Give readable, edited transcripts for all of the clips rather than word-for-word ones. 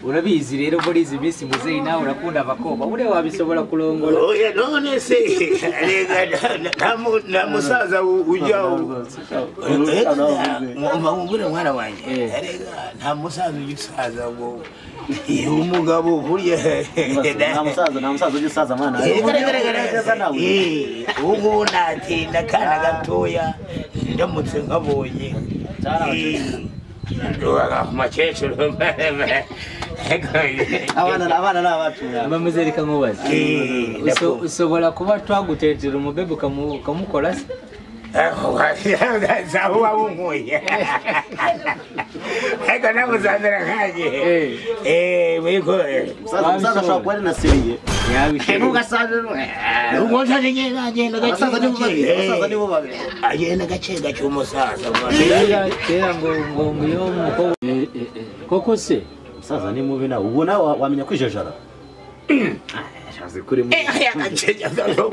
urabizi rero muri izi minsi muzehe nawe urakunda abakobwa ure wabishobora kurongora oya none se nta musaza ujya ngumva mwana wanjye nta musaza ujya usaza ngo umugabo burya nta musaza ujya usaza mwana ubu natinda kana gatoya ndamutse nkabonye makecuru abana n'abacu bamuzereka nkubaze ushobora kuba twagutetera umubebe ukamukora se zaho wabunkuye ariko namuzanira nkanje umusaza ashobora kuba ari na seriye agenda gake gake umusaza kera ngo iyo umukobwa koko se umusaza ni mubi nawe ubu nawe wamenya kwijajara shaze kuri mu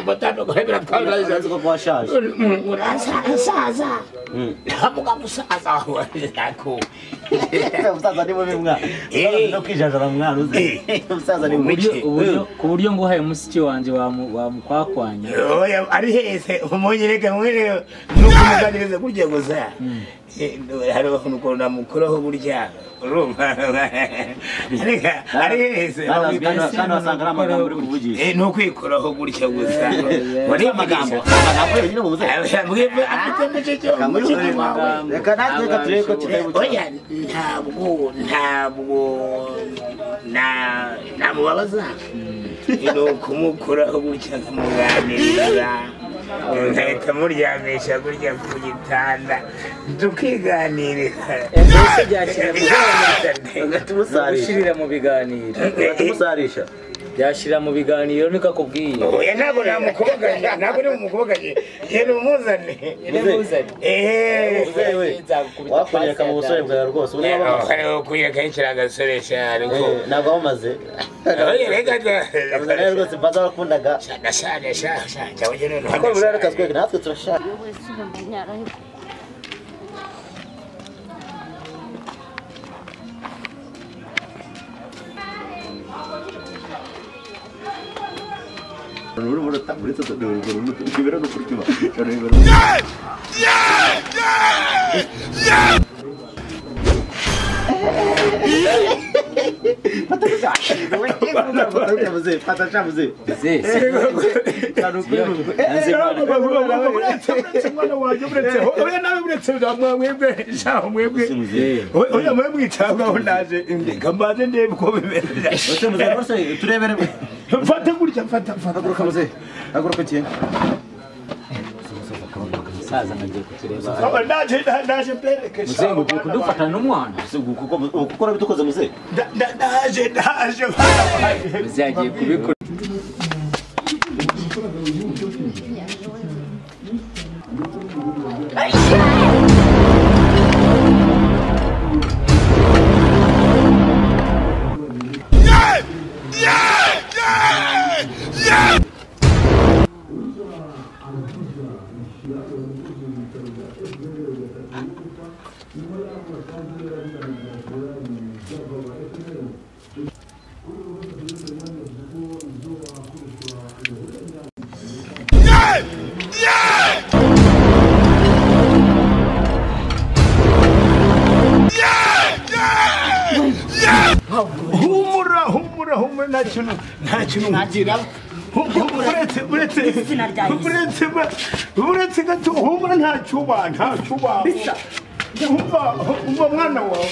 batano kwebera twaraza ko kwashaje urasaza ntamuga musaza wako umusaza ni mubi mwana no kwijajara mwana uzi umusaza ni mubi ku buryo ngo uhaye musiki wanje wamukwakwanya oya ari hese umunyereka mwene n'ukumuganiriza kurya gusa hari bakunda mukuraho burya urumva ari hese kana wasanga amagambo uri kuvugisha no kwikoraho gutya gusa wari amagambo nyine mu muze mwebwe afite mucece reka natwe tureko kitabuca oya ntabwo namubabaza ino kumukuraho gutya nkamuganiriza nkahita muryamisha gutya ku gitanda tukiganirira mbese byashyira mu biganiro tumusarisha byashyira mu biganiro niko akubwiye oya ntabwo namukoboganye ntabwo ni umukoboganye yene umuzane wakunyereka mu busore bwawe rwose hariho kunyereka y'ikiragasore cyane ntabwo wamaze oya reka nawe rwose mbaza wakundaga ndashaka cyangwa njye noneho ko burara kazwe natwe turashaka Nur tak boleh tutup dulu. Kira tu percuma. saza nagiye kutureba ndaje mpereke muzehe ugiye kudufata n'umwana kuko bitukoze muzehe ndaje muzehe agiye kubikora humura nta kintu ntagira uretse gato humura nta cyuba umva mwana wawe